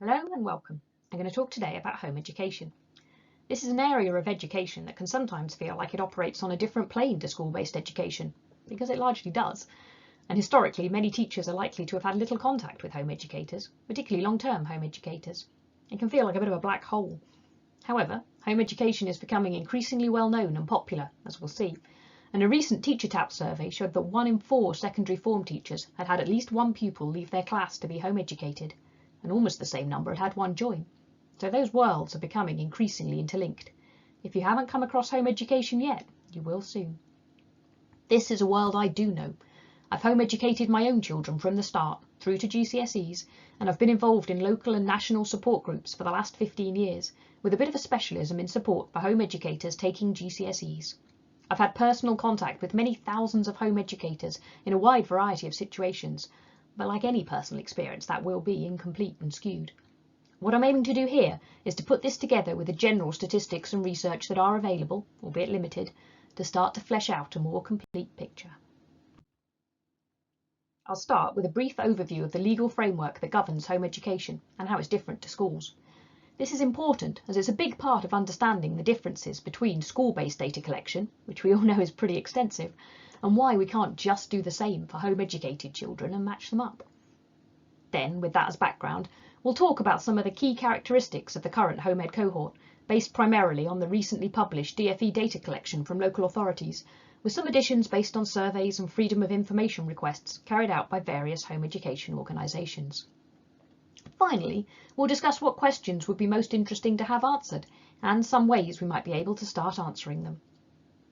Hello and welcome. I'm going to talk today about home education. This is an area of education that can sometimes feel like it operates on a different plane to school-based education, because it largely does. And historically, many teachers are likely to have had little contact with home educators, particularly long-term home educators. It can feel like a bit of a black hole. However, home education is becoming increasingly well known and popular, as we'll see. And a recent TeacherTapp survey showed that 1 in 4 secondary form teachers had had at least one pupil leave their class to be home educated, and almost the same number had one join. So those worlds are becoming increasingly interlinked. If you haven't come across home education yet, you will soon. This is a world I do know. I've home educated my own children from the start, through to GCSEs, and I've been involved in local and national support groups for the last 15 years, with a bit of a specialism in support for home educators taking GCSEs. I've had personal contact with many thousands of home educators in a wide variety of situations, but like any personal experience, that will be incomplete and skewed. What I'm aiming to do here is to put this together with the general statistics and research that are available, albeit limited, to start to flesh out a more complete picture. I'll start with a brief overview of the legal framework that governs home education and how it's different to schools. This is important as it's a big part of understanding the differences between school-based data collection, which we all know is pretty extensive, and why we can't just do the same for home-educated children and match them up. Then, with that as background, we'll talk about some of the key characteristics of the current home ed cohort, based primarily on the recently published DFE data collection from local authorities, with some additions based on surveys and freedom of information requests carried out by various home education organisations. Finally, we'll discuss what questions would be most interesting to have answered, and some ways we might be able to start answering them.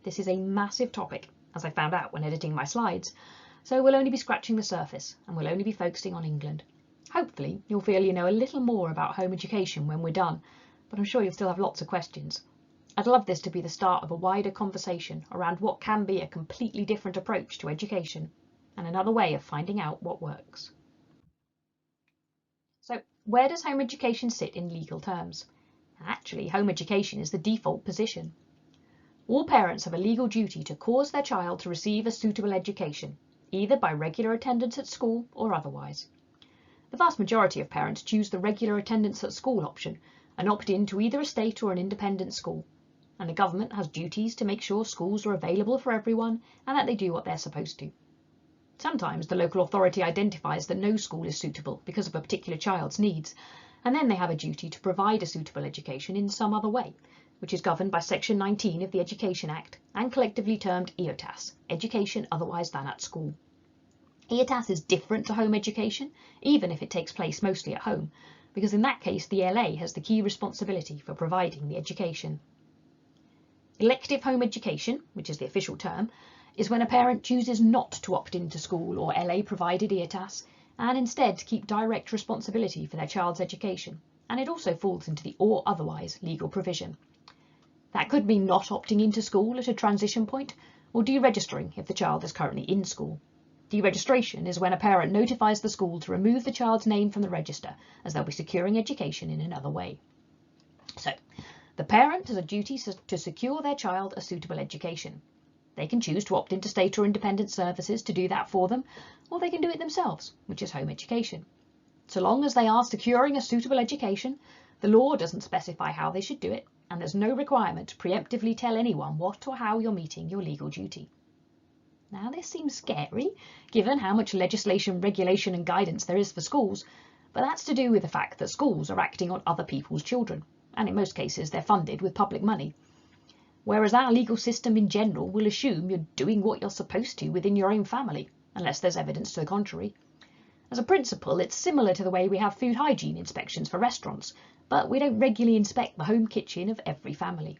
This is a massive topic, as I found out when editing my slides, so we'll only be scratching the surface and we'll only be focusing on England. Hopefully you'll feel you know a little more about home education when we're done, but I'm sure you'll still have lots of questions. I'd love this to be the start of a wider conversation around what can be a completely different approach to education and another way of finding out what works. So, where does home education sit in legal terms? Actually, home education is the default position. All parents have a legal duty to cause their child to receive a suitable education, either by regular attendance at school or otherwise. The vast majority of parents choose the regular attendance at school option and opt in to either a state or an independent school, and the government has duties to make sure schools are available for everyone and that they do what they're supposed to. Sometimes the local authority identifies that no school is suitable because of a particular child's needs, and then they have a duty to provide a suitable education in some other way, which is governed by Section 19 of the Education Act and collectively termed EOTAS, Education Otherwise Than at School. EOTAS is different to home education, even if it takes place mostly at home, because in that case the LA has the key responsibility for providing the education. Elective home education, which is the official term, is when a parent chooses not to opt into school or LA-provided EOTAS and instead keep direct responsibility for their child's education, and it also falls into the or otherwise legal provision. That could mean not opting into school at a transition point or deregistering if the child is currently in school. Deregistration is when a parent notifies the school to remove the child's name from the register, as they'll be securing education in another way. So, the parent has a duty to secure their child a suitable education. They can choose to opt into state or independent services to do that for them, or they can do it themselves, which is home education. So long as they are securing a suitable education, the law doesn't specify how they should do it, and there's no requirement to preemptively tell anyone what or how you're meeting your legal duty. Now, this seems scary, given how much legislation, regulation and guidance there is for schools, but that's to do with the fact that schools are acting on other people's children, and in most cases they're funded with public money. Whereas our legal system in general will assume you're doing what you're supposed to within your own family, unless there's evidence to the contrary. As a principle, it's similar to the way we have food hygiene inspections for restaurants, but we don't regularly inspect the home kitchen of every family.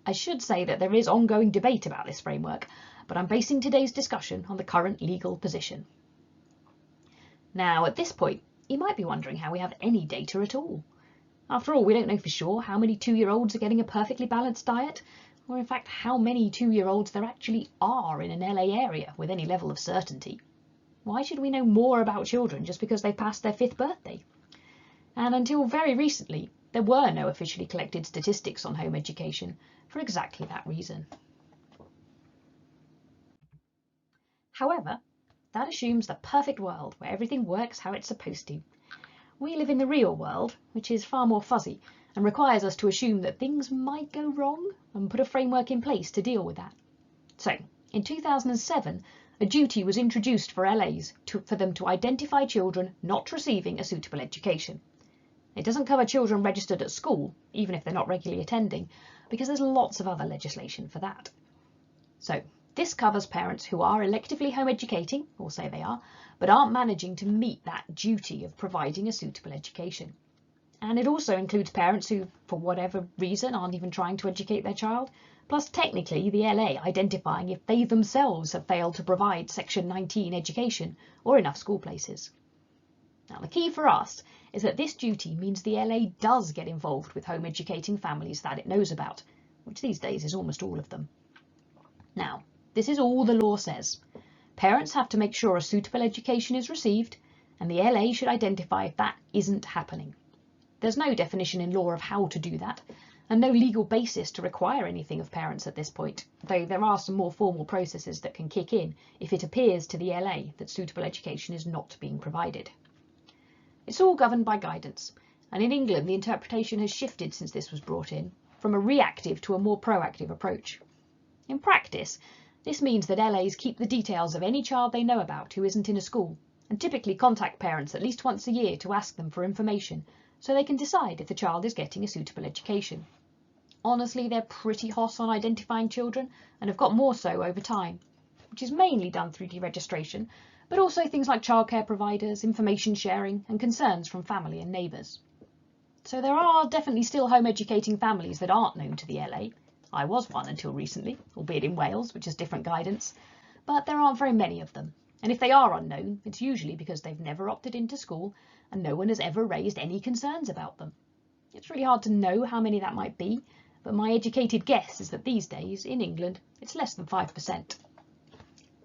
I should say that there is ongoing debate about this framework, but I'm basing today's discussion on the current legal position. Now, at this point, you might be wondering how we have any data at all. After all, we don't know for sure how many 2-year-olds are getting a perfectly balanced diet, or in fact how many 2-year-olds there actually are in an LA area with any level of certainty. Why should we know more about children just because they passed their 5th birthday? And until very recently, there were no officially collected statistics on home education for exactly that reason. However, that assumes the perfect world where everything works how it's supposed to. we live in the real world, which is far more fuzzy and requires us to assume that things might go wrong and put a framework in place to deal with that. So, in 2007, a duty was introduced for LAs for them to identify children not receiving a suitable education. It doesn't cover children registered at school, even if they're not regularly attending, because there's lots of other legislation for that. So, this covers parents who are electively home educating, or say they are, but aren't managing to meet that duty of providing a suitable education. And it also includes parents who, for whatever reason, aren't even trying to educate their child, plus technically the LA identifying if they themselves have failed to provide Section 19 education or enough school places. Now, the key for us is that this duty means the LA does get involved with home educating families that it knows about, which these days is almost all of them. Now, this is all the law says. Parents have to make sure a suitable education is received, and the LA should identify if that isn't happening. There's no definition in law of how to do that, and no legal basis to require anything of parents at this point, though there are some more formal processes that can kick in if it appears to the LA that suitable education is not being provided. It's all governed by guidance, and in England the interpretation has shifted since this was brought in, from a reactive to a more proactive approach. In practice, this means that LAs keep the details of any child they know about who isn't in a school, and typically contact parents at least once a year to ask them for information, so they can decide if the child is getting a suitable education. Honestly, they're pretty hot on identifying children, and have got more so over time, which is mainly done through deregistration, but also things like childcare providers, information sharing, and concerns from family and neighbours. So there are definitely still home educating families that aren't known to the LA. I was one until recently, albeit in Wales, which has different guidance, but there aren't very many of them. And if they are unknown, it's usually because they've never opted into school and no one has ever raised any concerns about them. It's really hard to know how many that might be, but my educated guess is that these days, in England, it's less than 5%.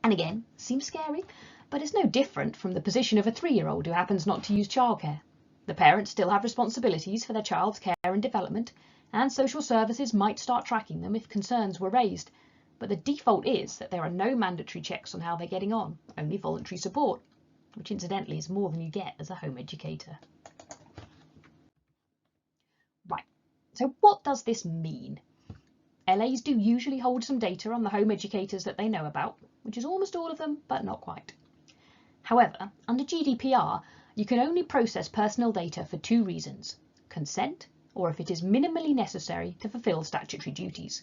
And again, seems scary, but it's no different from the position of a 3-year-old who happens not to use childcare. The parents still have responsibilities for their child's care and development, and social services might start tracking them if concerns were raised, but the default is that there are no mandatory checks on how they're getting on, only voluntary support, which incidentally is more than you get as a home educator. Right, so what does this mean? LAs do usually hold some data on the home educators that they know about, which is almost all of them, but not quite. However, under GDPR, you can only process personal data for 2 reasons: consent, or if it is minimally necessary to fulfil statutory duties.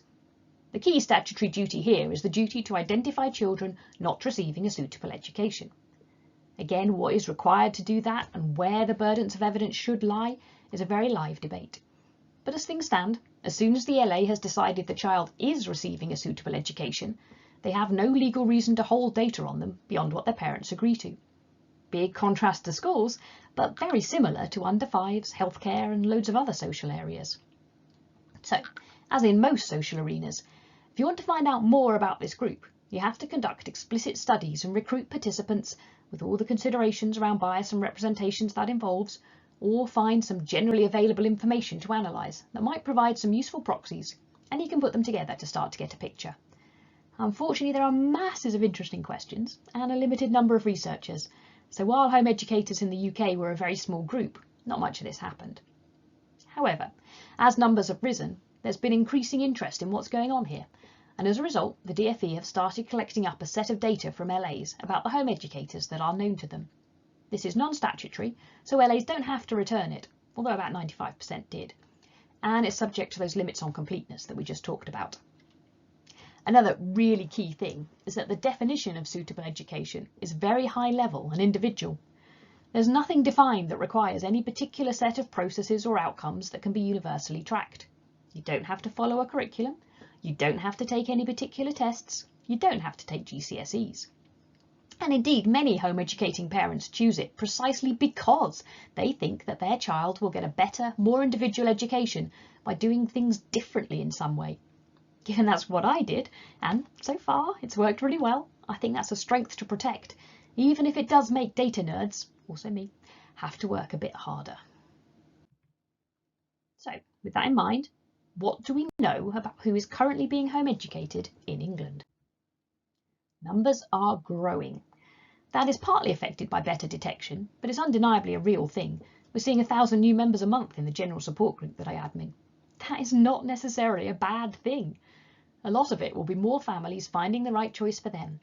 The key statutory duty here is the duty to identify children not receiving a suitable education. Again, what is required to do that and where the burdens of evidence should lie is a very live debate. But as things stand, as soon as the LA has decided the child is receiving a suitable education, they have no legal reason to hold data on them beyond what their parents agree to. Big contrast to schools, but very similar to under 5s, healthcare and loads of other social areas. So, as in most social arenas, if you want to find out more about this group, you have to conduct explicit studies and recruit participants with all the considerations around bias and representations that involves, or find some generally available information to analyse that might provide some useful proxies, and you can put them together to start to get a picture. Unfortunately, there are masses of interesting questions and a limited number of researchers, so while home educators in the UK were a very small group, not much of this happened. However, as numbers have risen, there's been increasing interest in what's going on here, and as a result, the DfE have started collecting up a set of data from LAs about the home educators that are known to them. This is non-statutory, so LAs don't have to return it, although about 95% did, and it's subject to those limits on completeness that we just talked about. Another really key thing is that the definition of suitable education is very high level and individual. There's nothing defined that requires any particular set of processes or outcomes that can be universally tracked. You don't have to follow a curriculum, you don't have to take any particular tests, you don't have to take GCSEs. And indeed, many home educating parents choose it precisely because they think that their child will get a better, more individual education by doing things differently in some way. Given that's what I did, and so far it's worked really well, I think that's a strength to protect, even if it does make data nerds, also me, have to work a bit harder. So, with that in mind, what do we know about who is currently being home educated in England? Numbers are growing. That is partly affected by better detection, but it's undeniably a real thing, We're seeing 1,000 new members a month in the general support group that I admin. That is not necessarily a bad thing. A lot of it will be more families finding the right choice for them.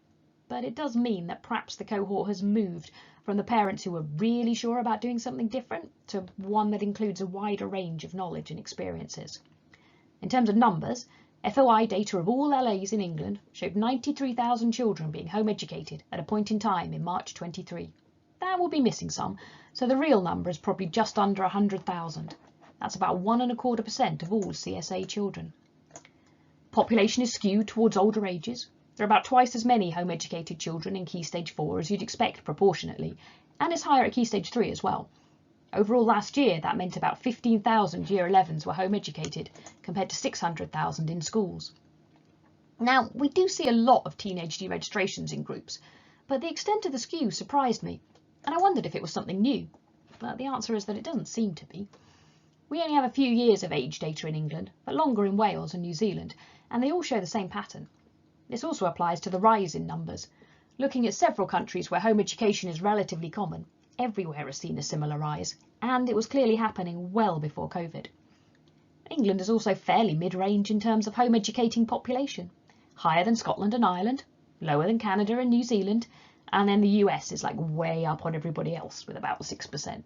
But it does mean that perhaps the cohort has moved from the parents who are really sure about doing something different to one that includes a wider range of knowledge and experiences. In terms of numbers, FOI data of all LAs in England showed 93,000 children being home educated at a point in time in March 23. That will be missing some, so the real number is probably just under 100,000. That's about 1.25% of all CSA children. Population is skewed towards older ages. There are about twice as many home educated children in Key Stage 4 as you'd expect proportionately, and it's higher at Key Stage 3 as well. Overall last year that meant about 15,000 Year 11s were home educated compared to 600,000 in schools. Now we do see a lot of teenage deregistrations in groups, but the extent of the skew surprised me, and I wondered if it was something new, but the answer is that it doesn't seem to be. We only have a few years of age data in England, but longer in Wales and New Zealand, and they all show the same pattern. This also applies to the rise in numbers. Looking at several countries where home education is relatively common, everywhere has seen a similar rise, and it was clearly happening well before COVID. England is also fairly mid-range in terms of home educating population, higher than Scotland and Ireland, lower than Canada and New Zealand, and then the US is like way up on everybody else with about 6%.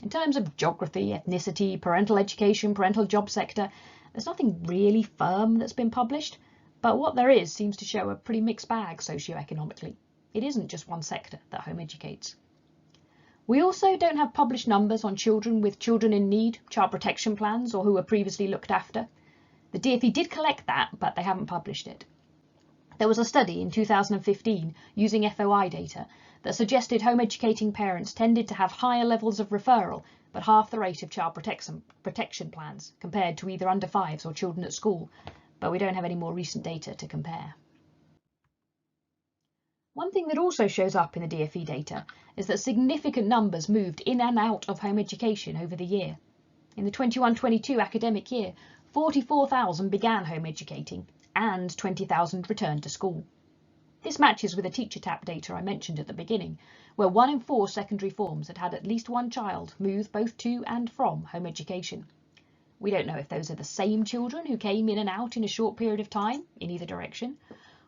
In terms of geography, ethnicity, parental education, parental job sector, there's nothing really firm that's been published, but what there is seems to show a pretty mixed bag socioeconomically. It isn't just one sector that home educates. We also don't have published numbers on children with children in need, child protection plans, or who were previously looked after. The DfE did collect that, but they haven't published it. There was a study in 2015 using FOI data that suggested home educating parents tended to have higher levels of referral, but half the rate of child protection plans compared to either under 5s or children at school, but we don't have any more recent data to compare. One thing that also shows up in the DfE data is that significant numbers moved in and out of home education over the year. In the 21-22 academic year, 44,000 began home educating and 20,000 returned to school. This matches with the teacher tap data I mentioned at the beginning, where 1 in 4 secondary forms had at least one child move both to and from home education. We don't know if those are the same children who came in and out in a short period of time, in either direction,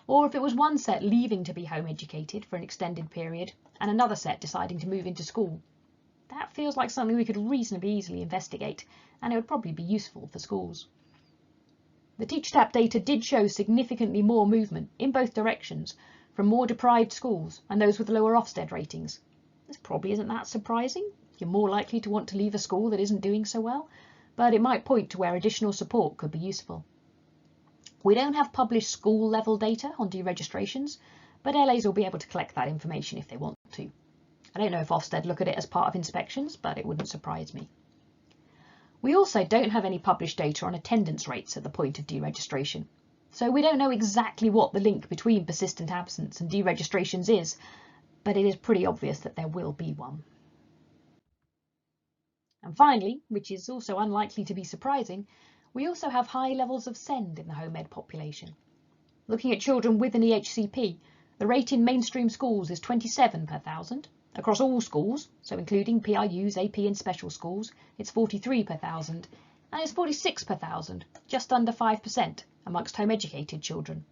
or if it was one set leaving to be home educated for an extended period and another set deciding to move into school. That feels like something we could reasonably easily investigate, and it would probably be useful for schools. The TeachTap data did show significantly more movement in both directions from more deprived schools and those with lower Ofsted ratings. This probably isn't that surprising. You're more likely to want to leave a school that isn't doing so well, but it might point to where additional support could be useful. We don't have published school level data on deregistrations, but LAs will be able to collect that information if they want to. I don't know if Ofsted look at it as part of inspections, but it wouldn't surprise me. We also don't have any published data on attendance rates at the point of deregistration, so we don't know exactly what the link between persistent absence and deregistrations is, but it is pretty obvious that there will be one. And finally, which is also unlikely to be surprising, we also have high levels of SEND in the home ed population. Looking at children with an EHCP, the rate in mainstream schools is 27 per 1,000. Across all schools, so including PIUs, AP and special schools, it's 43 per 1,000, and it's 46 per 1,000, just under 5% amongst home educated children.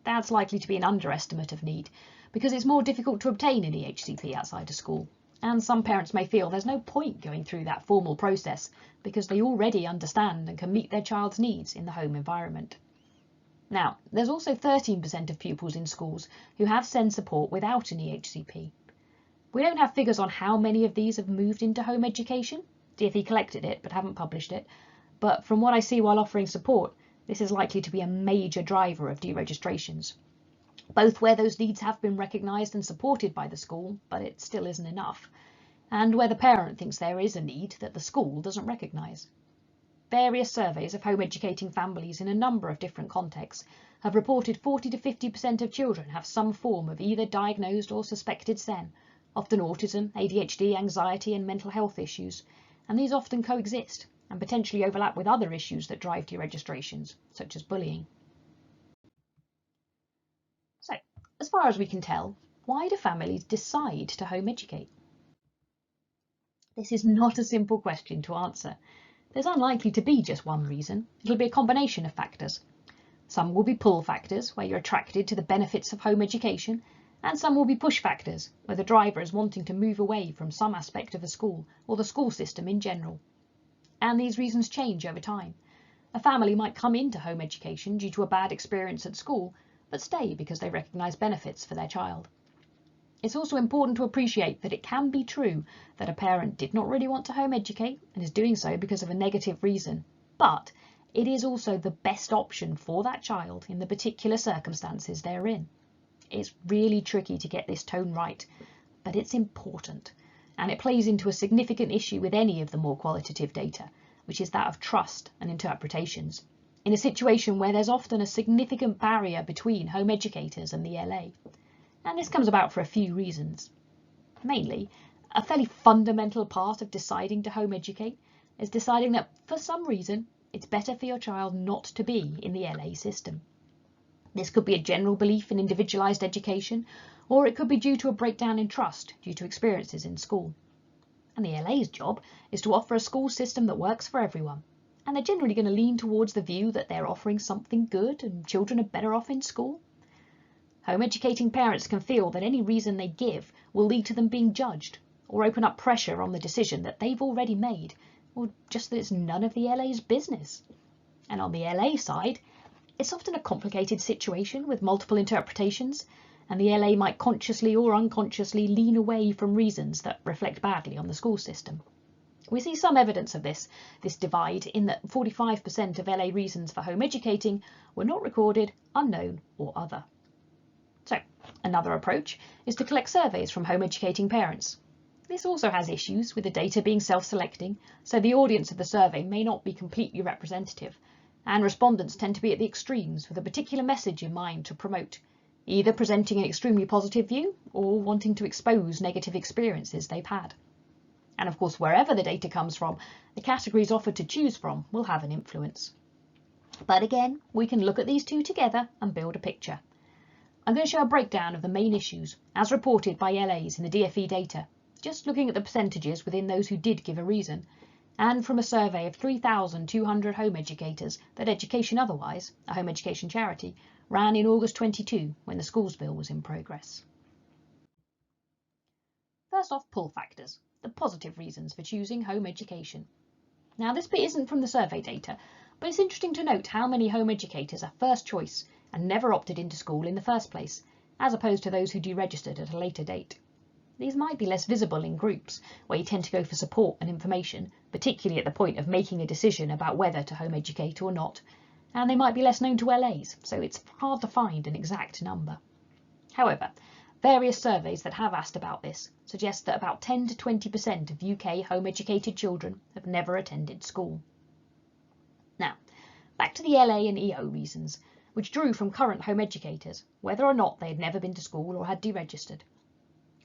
That's likely to be an underestimate of need, because it's more difficult to obtain an EHCP outside of school, and some parents may feel there's no point going through that formal process because they already understand and can meet their child's needs in the home environment. Now, there's also 13% of pupils in schools who have SEND support without an EHCP. We don't have figures on how many of these have moved into home education. DfE collected it but haven't published it, but from what I see while offering support, this is likely to be a major driver of deregistrations, both where those needs have been recognised and supported by the school, but it still isn't enough, and where the parent thinks there is a need that the school doesn't recognise. Various surveys of home educating families in a number of different contexts have reported 40 to 50% of children have some form of either diagnosed or suspected SEN, often autism, ADHD, anxiety and mental health issues, and these often coexist and potentially overlap with other issues that drive deregistrations, such as bullying. So, as far as we can tell, why do families decide to home educate? This is not a simple question to answer. There's unlikely to be just one reason. It'll be a combination of factors. Some will be pull factors, where you're attracted to the benefits of home education, and some will be push factors, where the driver is wanting to move away from some aspect of the school or the school system in general. And these reasons change over time. A family might come into home education due to a bad experience at school, but stay because they recognise benefits for their child. It's also important to appreciate that it can be true that a parent did not really want to home educate and is doing so because of a negative reason, but it is also the best option for that child in the particular circumstances they're in. It's really tricky to get this tone right, but it's important, and it plays into a significant issue with any of the more qualitative data, which is that of trust and interpretations, in a situation where there's often a significant barrier between home educators and the LA. And this comes about for a few reasons. Mainly, a fairly fundamental part of deciding to home educate is deciding that for some reason it's better for your child not to be in the LA system. This could be a general belief in individualised education, or it could be due to a breakdown in trust due to experiences in school. And the LA's job is to offer a school system that works for everyone, and they're generally going to lean towards the view that they're offering something good and children are better off in school. Home educating parents can feel that any reason they give will lead to them being judged, or open up pressure on the decision that they've already made, or just that it's none of the LA's business. And on the LA side, it's often a complicated situation with multiple interpretations, and the LA might consciously or unconsciously lean away from reasons that reflect badly on the school system. We see some evidence of this divide, in that 45% of LA reasons for home educating were not recorded, unknown, or other. So, another approach is to collect surveys from home educating parents. This also has issues with the data being self-selecting, so the audience of the survey may not be completely representative, and respondents tend to be at the extremes with a particular message in mind to promote, either presenting an extremely positive view or wanting to expose negative experiences they've had. And of course, wherever the data comes from, the categories offered to choose from will have an influence. But again, we can look at these two together and build a picture. I'm going to show a breakdown of the main issues as reported by LAs in the DFE data, just looking at the percentages within those who did give a reason, and from a survey of 3,200 home educators that Education Otherwise, a home education charity, ran in August 22 when the schools bill was in progress. First off, pull factors, the positive reasons for choosing home education. Now this bit isn't from the survey data, but it's interesting to note how many home educators are first choice and never opted into school in the first place, as opposed to those who deregistered at a later date. These might be less visible in groups, where you tend to go for support and information, particularly at the point of making a decision about whether to home educate or not, and they might be less known to LAs, so it's hard to find an exact number. However, various surveys that have asked about this suggest that about 10 to 20% of UK home educated children have never attended school. Now, back to the LA and EO reasons, which drew from current home educators, whether or not they had never been to school or had deregistered.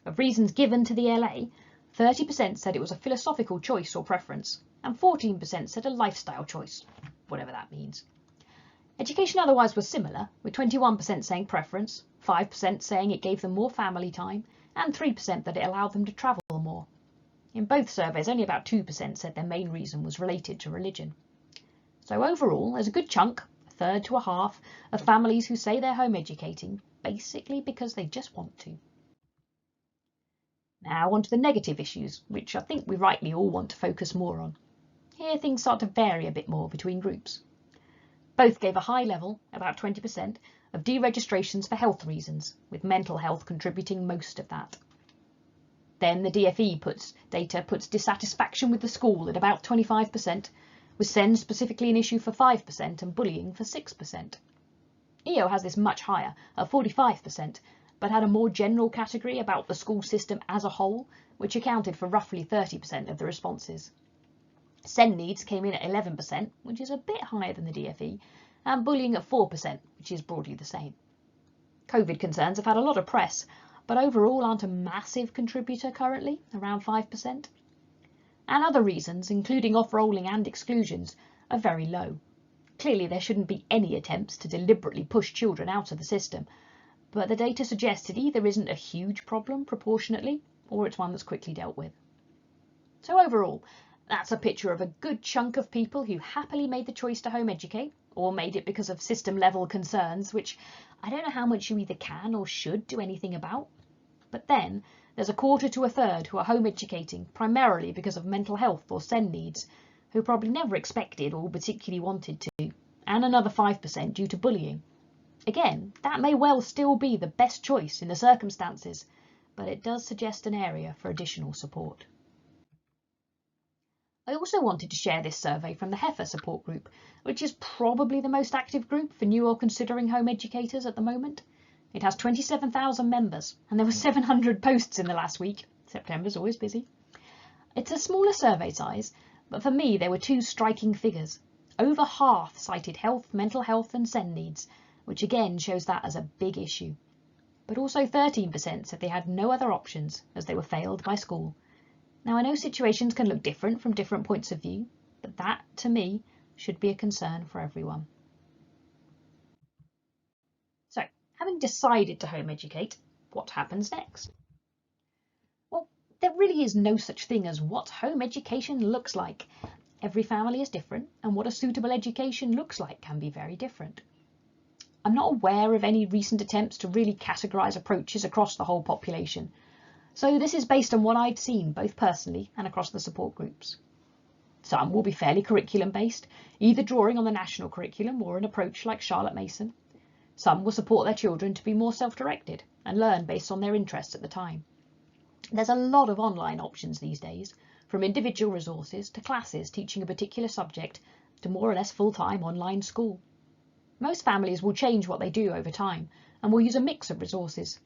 Of reasons given to the LA, 30% said it was a philosophical choice or preference, and 14% said a lifestyle choice, whatever that means. Education Otherwise was similar, with 21% saying preference, 5% saying it gave them more family time, and 3% that it allowed them to travel more. In both surveys, only about 2% said their main reason was related to religion. So overall, there's a good chunk, a third to a half, of families who say they're home educating, basically because they just want to. Now on to the negative issues, which I think we rightly all want to focus more on. Here things start to vary a bit more between groups. Both gave a high level, about 20%, of deregistrations for health reasons, with mental health contributing most of that. Then the DFE data puts dissatisfaction with the school at about 25%, with SEND specifically an issue for 5% and bullying for 6%. EO has this much higher, at 45%, but had a more general category about the school system as a whole, which accounted for roughly 30% of the responses. SEND needs came in at 11%, which is a bit higher than the DFE, and bullying at 4%, which is broadly the same. COVID concerns have had a lot of press, but overall aren't a massive contributor currently, around 5%. And other reasons, including off-rolling and exclusions, are very low. Clearly there shouldn't be any attempts to deliberately push children out of the system, but the data suggests it either isn't a huge problem proportionately, or it's one that's quickly dealt with. So overall, that's a picture of a good chunk of people who happily made the choice to home educate, or made it because of system level concerns, which I don't know how much you either can or should do anything about. But then there's a quarter to a third who are home educating primarily because of mental health or SEN needs, who probably never expected or particularly wanted to, and another 5% due to bullying. Again, that may well still be the best choice in the circumstances, but it does suggest an area for additional support. I also wanted to share this survey from the Heifer support group, which is probably the most active group for new or considering home educators at the moment. It has 27,000 members, and there were 700 posts in the last week. September's always busy. It's a smaller survey size, but for me there were two striking figures. Over half cited health, mental health and SEN needs, which again shows that as a big issue. But also 13% said they had no other options as they were failed by school. Now I know situations can look different from different points of view, but that, to me, should be a concern for everyone. So, having decided to home educate, what happens next? Well, there really is no such thing as what home education looks like. Every family is different, and what a suitable education looks like can be very different. I'm not aware of any recent attempts to really categorise approaches across the whole population, so this is based on what I'd seen both personally and across the support groups. Some will be fairly curriculum based, either drawing on the national curriculum or an approach like Charlotte Mason. Some will support their children to be more self-directed and learn based on their interests at the time. There's a lot of online options these days, from individual resources to classes teaching a particular subject to more or less full-time online school. Most families will change what they do over time and will use a mix of resources.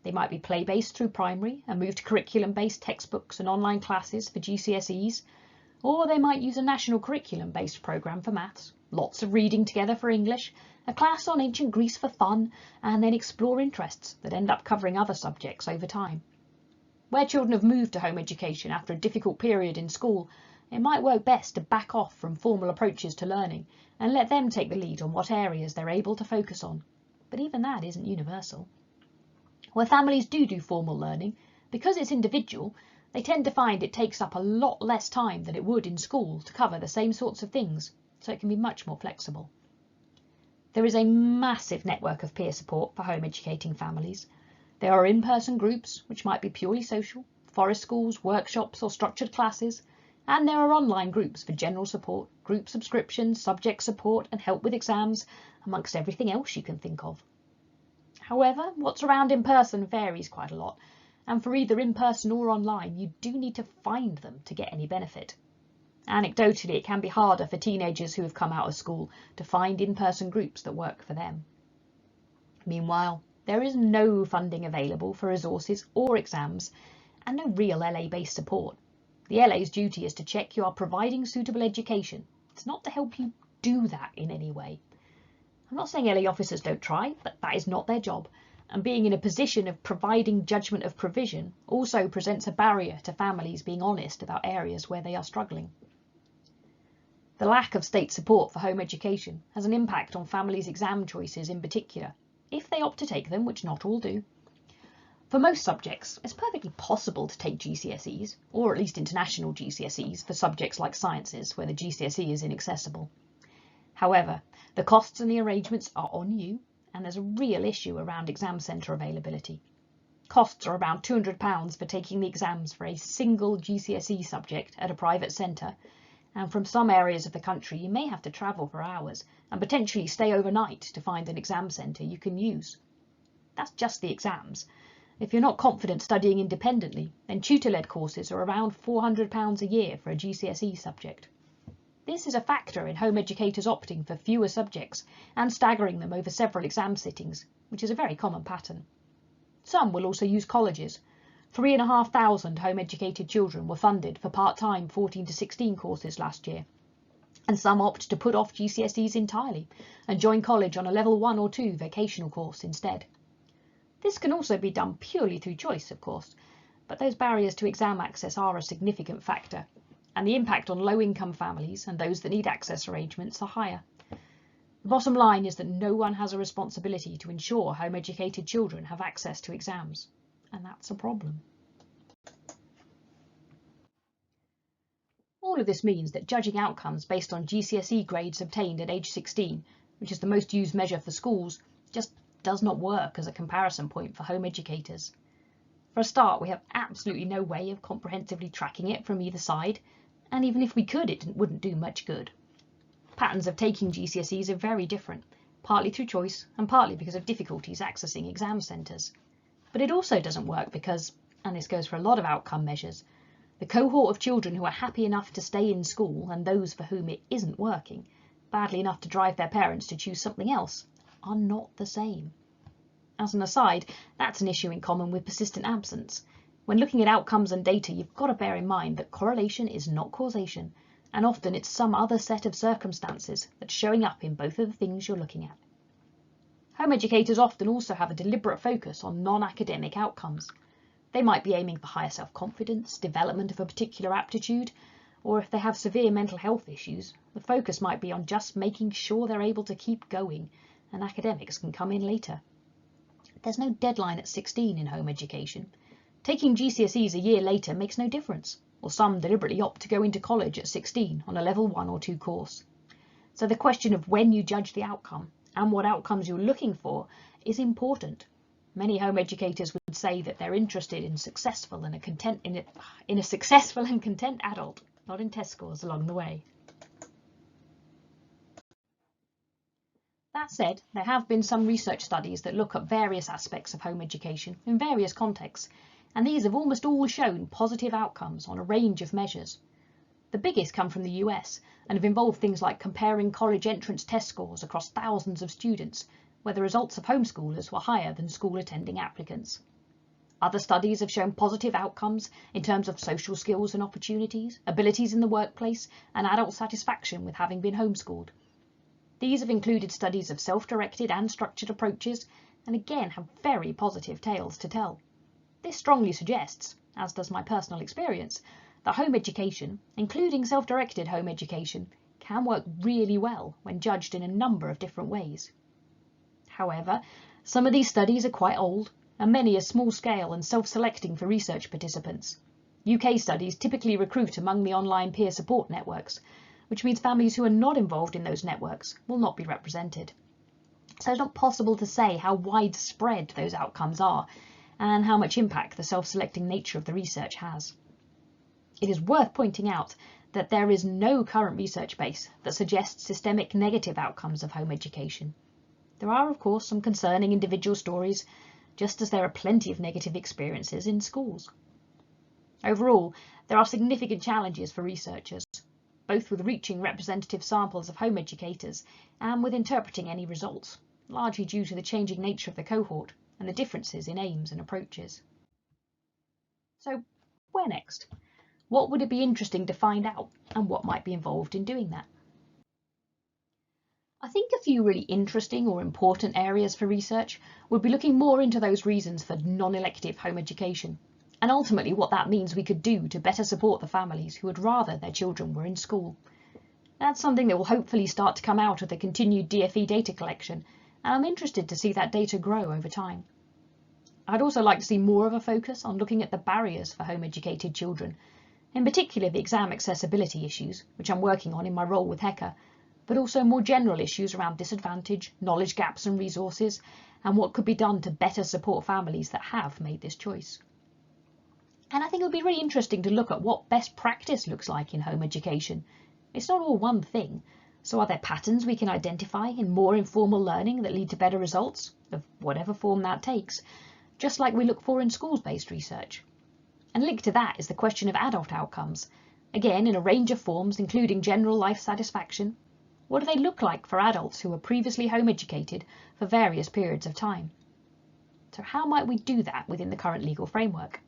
They might be play-based through primary and move to curriculum-based textbooks and online classes for GCSEs, or they might use a national curriculum-based programme for maths, lots of reading together for English, a class on ancient Greece for fun, and then explore interests that end up covering other subjects over time. Where children have moved to home education after a difficult period in school, it might work best to back off from formal approaches to learning and let them take the lead on what areas they're able to focus on. But even that isn't universal. Where families do formal learning, because it's individual, they tend to find it takes up a lot less time than it would in school to cover the same sorts of things, so it can be much more flexible. There is a massive network of peer support for home educating families. There are in-person groups, which might be purely social, forest schools, workshops or structured classes, and there are online groups for general support, group subscriptions, subject support and help with exams, amongst everything else you can think of. However, what's around in person varies quite a lot, and for either in-person or online, you do need to find them to get any benefit. Anecdotally, it can be harder for teenagers who have come out of school to find in-person groups that work for them. Meanwhile, there is no funding available for resources or exams, and no real LA-based support. The LA's duty is to check you are providing suitable education. It's not to help you do that in any way. I'm not saying LA officers don't try, but that is not their job, and being in a position of providing judgment of provision also presents a barrier to families being honest about areas where they are struggling. The lack of state support for home education has an impact on families' exam choices in particular, if they opt to take them, which not all do. For most subjects, it's perfectly possible to take GCSEs, or at least international GCSEs, for subjects like sciences, where the GCSE is inaccessible. However, the costs and the arrangements are on you, and there's a real issue around exam centre availability. Costs are around £200 for taking the exams for a single GCSE subject at a private centre, and from some areas of the country you may have to travel for hours and potentially stay overnight to find an exam centre you can use. That's just the exams. If you're not confident studying independently, then tutor-led courses are around £400 a year for a GCSE subject. This is a factor in home educators opting for fewer subjects and staggering them over several exam sittings, which is a very common pattern. Some will also use colleges. 3,500 home-educated children were funded for part-time 14 to 16 courses last year, and some opt to put off GCSEs entirely and join college on a level 1 or 2 vocational course instead. This can also be done purely through choice, of course, but those barriers to exam access are a significant factor, and the impact on low-income families and those that need access arrangements are higher. The bottom line is that no one has a responsibility to ensure home-educated children have access to exams, and that's a problem. All of this means that judging outcomes based on GCSE grades obtained at age 16, which is the most used measure for schools, just does not work as a comparison point for home educators. For a start, we have absolutely no way of comprehensively tracking it from either side, and even if we could, it wouldn't do much good. Patterns of taking GCSEs are very different, partly through choice and partly because of difficulties accessing exam centres. But it also doesn't work because, and this goes for a lot of outcome measures, the cohort of children who are happy enough to stay in school and those for whom it isn't working, badly enough to drive their parents to choose something else, are not the same. As an aside, that's an issue in common with persistent absence. When looking at outcomes and data, you've got to bear in mind that correlation is not causation, and often it's some other set of circumstances that's showing up in both of the things you're looking at. Home educators often also have a deliberate focus on non-academic outcomes. They might be aiming for higher self-confidence, development of a particular aptitude, or if they have severe mental health issues, the focus might be on just making sure they're able to keep going, and academics can come in later. There's no deadline at 16 in home education. Taking GCSEs a year later makes no difference, or some deliberately opt to go into college at 16 on a level 1 or 2 course. So the question of when you judge the outcome and what outcomes you're looking for is important. Many home educators would say that they're interested in a successful and content adult, not in test scores along the way. That said, there have been some research studies that look at various aspects of home education in various contexts, and these have almost all shown positive outcomes on a range of measures. The biggest come from the US and have involved things like comparing college entrance test scores across thousands of students, where the results of homeschoolers were higher than school-attending applicants. Other studies have shown positive outcomes in terms of social skills and opportunities, abilities in the workplace, and adult satisfaction with having been homeschooled. These have included studies of self-directed and structured approaches, and again have very positive tales to tell. This strongly suggests, as does my personal experience, that home education, including self-directed home education, can work really well when judged in a number of different ways. However, some of these studies are quite old, and many are small-scale and self-selecting for research participants. UK studies typically recruit among the online peer support networks, which means families who are not involved in those networks will not be represented. So it's not possible to say how widespread those outcomes are and how much impact the self-selecting nature of the research has. It is worth pointing out that there is no current research base that suggests systemic negative outcomes of home education. There are, of course, some concerning individual stories, just as there are plenty of negative experiences in schools. Overall, there are significant challenges for researchers, both with reaching representative samples of home educators and with interpreting any results, largely due to the changing nature of the cohort and the differences in aims and approaches. So, where next? What would it be interesting to find out, and what might be involved in doing that? I think a few really interesting or important areas for research would be looking more into those reasons for non-elective home education, and ultimately what that means we could do to better support the families who would rather their children were in school. That's something that will hopefully start to come out of the continued DFE data collection, and I'm interested to see that data grow over time. I'd also like to see more of a focus on looking at the barriers for home educated children, in particular the exam accessibility issues, which I'm working on in my role with HECA, but also more general issues around disadvantage, knowledge gaps and resources, and what could be done to better support families that have made this choice. And I think it would be really interesting to look at what best practice looks like in home education. It's not all one thing, so are there patterns we can identify in more informal learning that lead to better results, of whatever form that takes, just like we look for in schools-based research? And linked to that is the question of adult outcomes, again in a range of forms including general life satisfaction. What do they look like for adults who were previously home educated for various periods of time? So how might we do that within the current legal framework?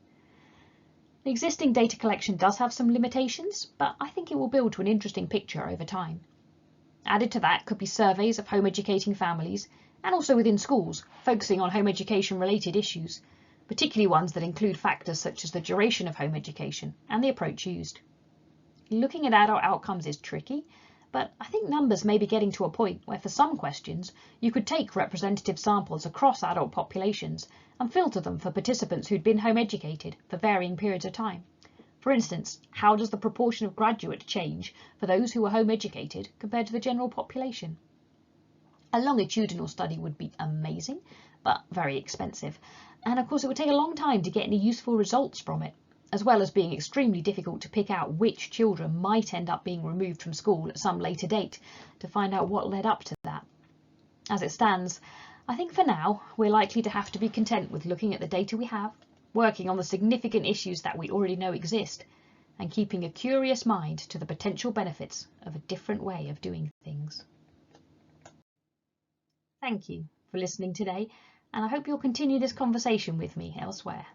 The existing data collection does have some limitations, but I think it will build to an interesting picture over time. Added to that could be surveys of home educating families, and also within schools, focusing on home education related issues, particularly ones that include factors such as the duration of home education and the approach used. Looking at adult outcomes is tricky, but I think numbers may be getting to a point where for some questions you could take representative samples across adult populations and filter them for participants who'd been home educated for varying periods of time. For instance, how does the proportion of graduates change for those who are home educated compared to the general population? A longitudinal study would be amazing, but very expensive. And of course, it would take a long time to get any useful results from it, as well as being extremely difficult to pick out which children might end up being removed from school at some later date to find out what led up to that. As it stands, I think for now, we're likely to have to be content with looking at the data we have, working on the significant issues that we already know exist, and keeping a curious mind to the potential benefits of a different way of doing things. Thank you for listening today, and I hope you'll continue this conversation with me elsewhere.